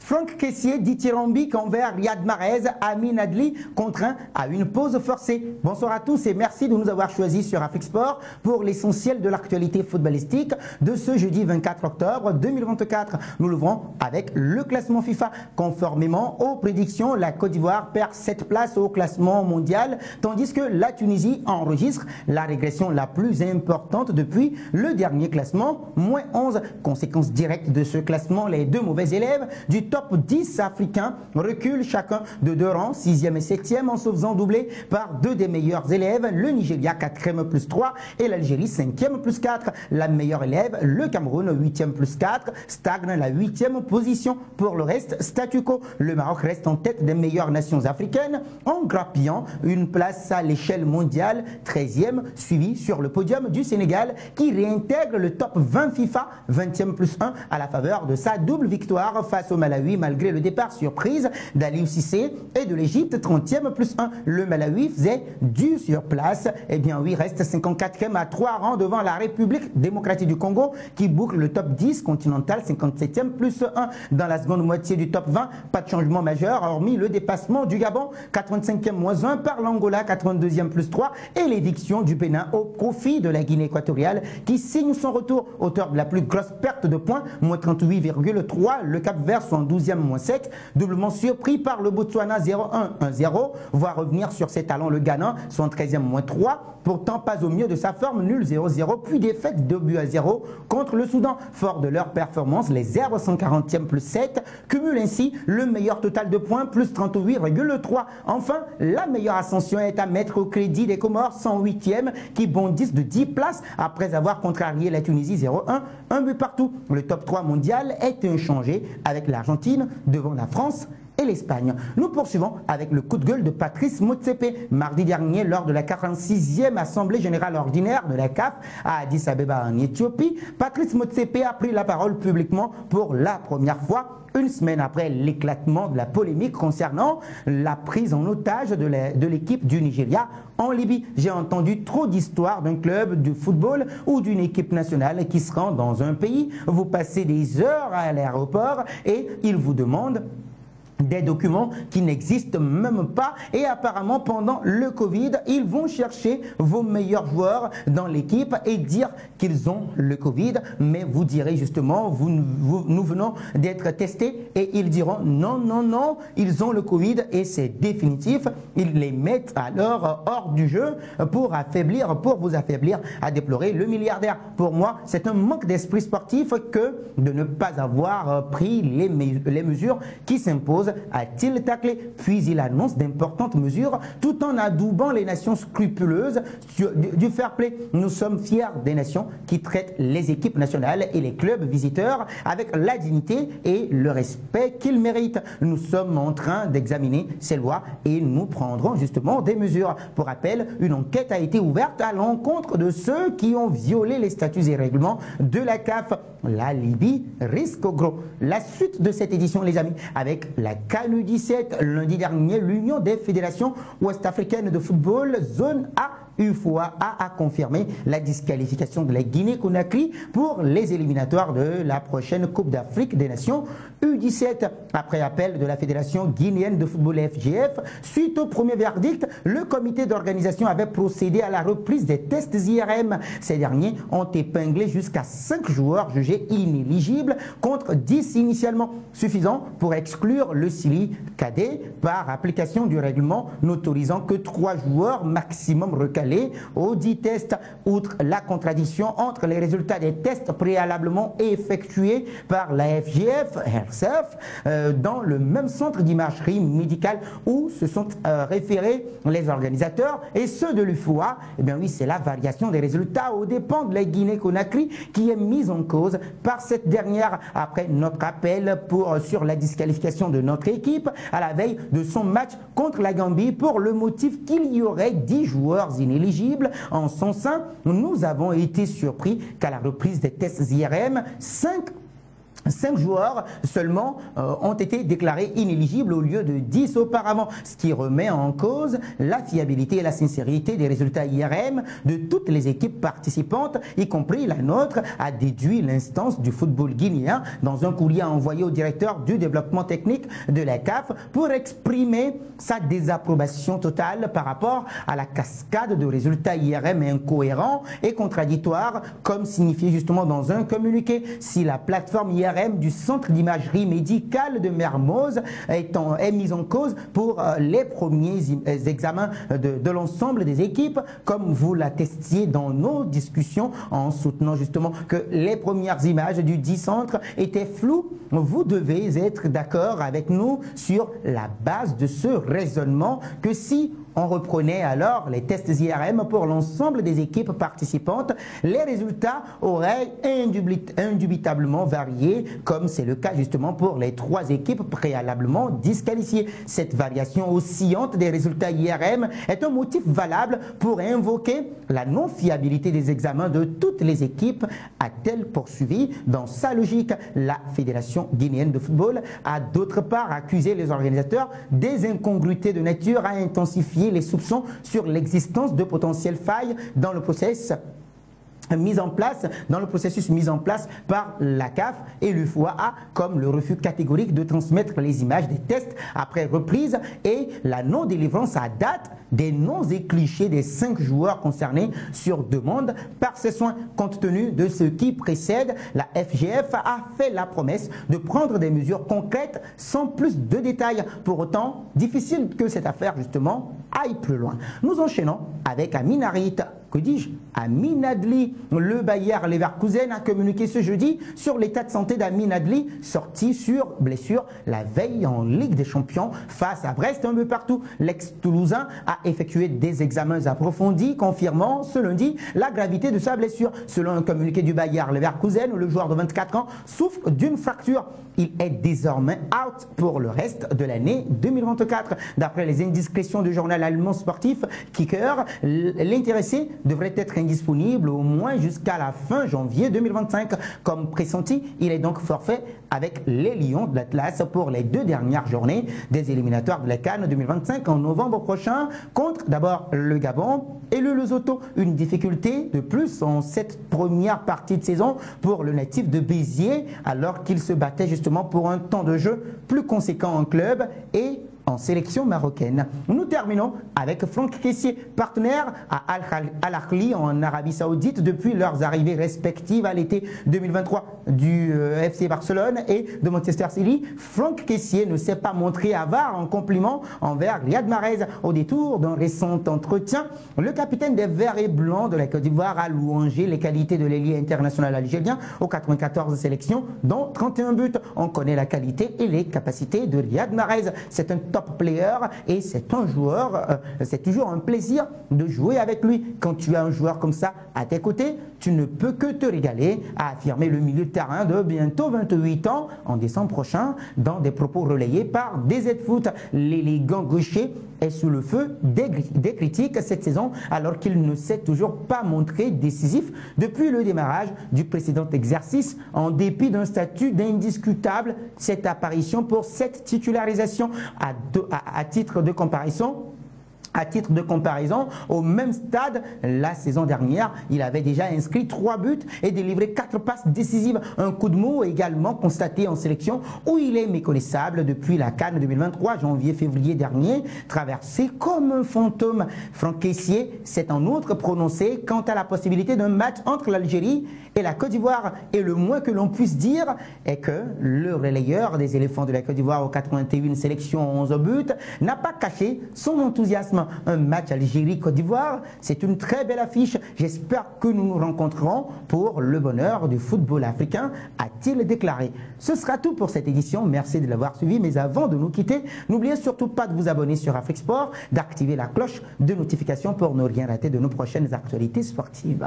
Franck Kessié dithyrambique envers Riyad Mahrez, Amin Adli contraint à une pause forcée. Bonsoir à tous et merci de nous avoir choisis sur Afrique Sport pour l'essentiel de l'actualité footballistique de ce jeudi 24 octobre 2024. Nous l'ouvrons avec le classement FIFA. Conformément aux prédictions, la Côte d'Ivoire perd 7 places au classement mondial, tandis que la Tunisie enregistre la régression la plus importante depuis le dernier classement, moins 11. Conséquence directe de ce classement, les deux mauvais élèves du top 10 africains reculent chacun de 2 rangs, 6e et 7e, en se faisant doubler par 2 des meilleurs élèves, le Nigeria 4e plus 3 et l'Algérie 5e plus 4. La meilleure élève, le Cameroun 8e plus 4, stagne la 8e position. Pour le reste, statu quo. Le Maroc reste en tête des meilleures nations africaines en grappillant une place à l'échelle mondiale, 13e, suivi sur le podium du Sénégal qui réintègre le top 20 FIFA, 20e plus 1 à la faveur de sa double victoire face au Malawi malgré le départ surprise d'Aliou Cissé et de l'Égypte, 30e plus 1. Le Malawi faisait du sur place. Eh bien oui, reste 54e à 3 rangs devant la République démocratique du Congo qui boucle le top 10 continental, 57e plus 1. Dans la seconde moitié du top 20, pas de changement majeur hormis le dépassement du Gabon, 85e moins 1 par l'Angola, 82e plus 3 et l'éviction du Bénin au profit de la Guinée équatoriale qui signe son retour, auteur de la plus grosse perte de points, moins 38,3. Le Cap-Vert soit en 12e moins 7, doublement surpris par le Botswana 0-1-1-0, voit revenir sur ses talents le Ghana, son 13e moins 3, pourtant pas au mieux de sa forme, nul 0-0, puis défaite 2-0 contre le Soudan. Fort de leur performance, les Herbes 140e plus 7 cumulent ainsi le meilleur total de points, plus 38,3. Enfin, la meilleure ascension est à mettre au crédit des Comores, 108e, qui bondissent de 10 places après avoir contrarié la Tunisie 0-1, un but partout. Le top 3 mondial est inchangé avec l'Argentine devant la France et l'Espagne. Nous poursuivons avec le coup de gueule de Patrice Motsepe. Mardi dernier, lors de la 46e Assemblée Générale Ordinaire de la CAF à Addis Abeba en Éthiopie, Patrice Motsepe a pris la parole publiquement pour la première fois, une semaine après l'éclatement de la polémique concernant la prise en otage de l'équipe du Nigeria en Libye. J'ai entendu trop d'histoires d'un club de football ou d'une équipe nationale qui se rend dans un pays, vous passez des heures à l'aéroport et ils vous demandent des documents qui n'existent même pas et apparemment pendant le Covid, ils vont chercher vos meilleurs joueurs dans l'équipe et dire qu'ils ont le Covid, mais vous direz justement, nous venons d'être testés et ils diront non, non, non, ils ont le Covid et c'est définitif. Ils les mettent alors hors du jeu pour vous affaiblir, à déplorer le milliardaire. Pour moi, c'est un manque d'esprit sportif que de ne pas avoir pris les mesures qui s'imposent, a-t-il taclé. Puis il annonce d'importantes mesures tout en adoubant les nations scrupuleuses du fair play. Nous sommes fiers des nations qui traitent les équipes nationales et les clubs visiteurs avec la dignité et le respect qu'ils méritent. Nous sommes en train d'examiner ces lois et nous prendrons justement des mesures. Pour rappel, une enquête a été ouverte à l'encontre de ceux qui ont violé les statuts et règlements de la CAF. La Libye risque gros. La suite de cette édition, les amis, avec la CAN U17, lundi dernier, l'Union des fédérations ouest-africaines de football, zone A, UFOA a confirmé la disqualification de la Guinée-Conakry pour les éliminatoires de la prochaine Coupe d'Afrique des Nations U17. Après appel de la Fédération guinéenne de football FGF, suite au premier verdict, le comité d'organisation avait procédé à la reprise des tests IRM. Ces derniers ont épinglé jusqu'à 5 joueurs jugés inéligibles contre 10 initialement, suffisant pour exclure le Sili cadet par application du règlement n'autorisant que 3 joueurs maximum recalés aux 10 tests. Outre la contradiction entre les résultats des tests préalablement effectués par la FGF, RCF, dans le même centre d'imagerie médicale où se sont référés les organisateurs et ceux de l'UFOA, eh bien oui, c'est la variation des résultats aux dépens de la Guinée-Conakry qui est mise en cause par cette dernière après notre appel sur la disqualification de notre équipe à la veille de son match contre la Gambie pour le motif qu'il y aurait 10 joueurs inéligibles en son sein. Nous avons été surpris qu'à la reprise des tests IRM, 5 5 joueurs seulement ont été déclarés inéligibles au lieu de 10 auparavant, ce qui remet en cause la fiabilité et la sincérité des résultats IRM de toutes les équipes participantes, y compris la nôtre, a déduit l'instance du football guinéen dans un courrier envoyé au directeur du développement technique de la CAF pour exprimer sa désapprobation totale par rapport à la cascade de résultats IRM incohérents et contradictoires, comme signifié justement dans un communiqué. Si la plateforme IRM du centre d'imagerie médicale de Mermoz est mise en cause pour les premiers examens de l'ensemble des équipes, comme vous l'attestiez dans nos discussions en soutenant justement que les premières images du dit centre étaient floues. Vous devez être d'accord avec nous sur la base de ce raisonnement que si on reprenait alors les tests IRM pour l'ensemble des équipes participantes, les résultats auraient indubitablement varié, comme c'est le cas justement pour les 3 équipes préalablement disqualifiées. Cette variation oscillante des résultats IRM est un motif valable pour invoquer la non-fiabilité des examens de toutes les équipes, a-t-elle poursuivi. Dans sa logique, la Fédération guinéenne de football a d'autre part accusé les organisateurs des incongruités de nature à intensifier les soupçons sur l'existence de potentielles failles dans le processus mis en place par la CAF et l'UFOA, comme le refus catégorique de transmettre les images des tests après reprise et la non-délivrance à date des noms et clichés des 5 joueurs concernés sur demande par ses soins. Compte tenu de ce qui précède, la FGF a fait la promesse de prendre des mesures concrètes sans plus de détails. Pour autant, difficile que cette affaire justement aille plus loin. Nous enchaînons avec Amin Harit. Que dis-je? Amin Adli. Le Bayer Leverkusen a communiqué ce jeudi sur l'état de santé d'Amin Adli, sorti sur blessure la veille en Ligue des Champions face à Brest, un peu partout. L'ex-Toulousain a effectué des examens approfondis, confirmant ce lundi la gravité de sa blessure. Selon un communiqué du Bayer Leverkusen, le joueur de 24 ans souffre d'une fracture. Il est désormais out pour le reste de l'année 2024. D'après les indiscrétions du journal allemand sportif Kicker, l'intéressé devrait être indisponible au moins jusqu'à la fin janvier 2025. Comme pressenti, il est donc forfait avec les Lions de l'Atlas pour les 2 dernières journées des éliminatoires de la CAN 2025 en novembre prochain contre d'abord le Gabon et le Lesotho. Une difficulté de plus en cette première partie de saison pour le natif de Béziers alors qu'il se battait justement pour un temps de jeu plus conséquent en club et en sélection marocaine. Nous terminons avec Franck Kessié, partenaire à Al Ahly en Arabie Saoudite depuis leurs arrivées respectives à l'été 2023 du FC Barcelone et de Manchester City. Franck Kessié ne s'est pas montré avare en compliments envers Riyad Mahrez. Au détour d'un récent entretien, le capitaine des Verts et Blancs de la Côte d'Ivoire a louangé les qualités de l'ailier international algérien aux 94 sélections, dont 31 buts. On connaît la qualité et les capacités de Riyad Mahrez. C'est un top player et c'est un joueur, c'est toujours un plaisir de jouer avec lui. Quand tu as un joueur comme ça à tes côtés, tu ne peux que te régaler, a affirmé le milieu de terrain de bientôt 28 ans en décembre prochain dans des propos relayés par DZ Foot. L'élégant gaucher est sous le feu des critiques cette saison alors qu'il ne s'est toujours pas montré décisif depuis le démarrage du précédent exercice en dépit d'un statut d'indiscutable. Cette apparition pour cette titularisation à titre de comparaison, au même stade, la saison dernière, il avait déjà inscrit 3 buts et délivré 4 passes décisives. Un coup de mou également constaté en sélection où il est méconnaissable depuis la CAN 2023, janvier-février dernier, traversé comme un fantôme. Franck Kessié s'est en outre prononcé quant à la possibilité d'un match entre l'Algérie et la Côte d'Ivoire. Et le moins que l'on puisse dire est que le relayeur des éléphants de la Côte d'Ivoire aux 81 sélections 11 buts n'a pas caché son enthousiasme. Un match Algérie-Côte d'Ivoire, c'est une très belle affiche. J'espère que nous nous rencontrerons pour le bonheur du football africain, a-t-il déclaré. Ce sera tout pour cette édition. Merci de l'avoir suivi. Mais avant de nous quitter, n'oubliez surtout pas de vous abonner sur Afrique Sport, d'activer la cloche de notification pour ne rien rater de nos prochaines actualités sportives.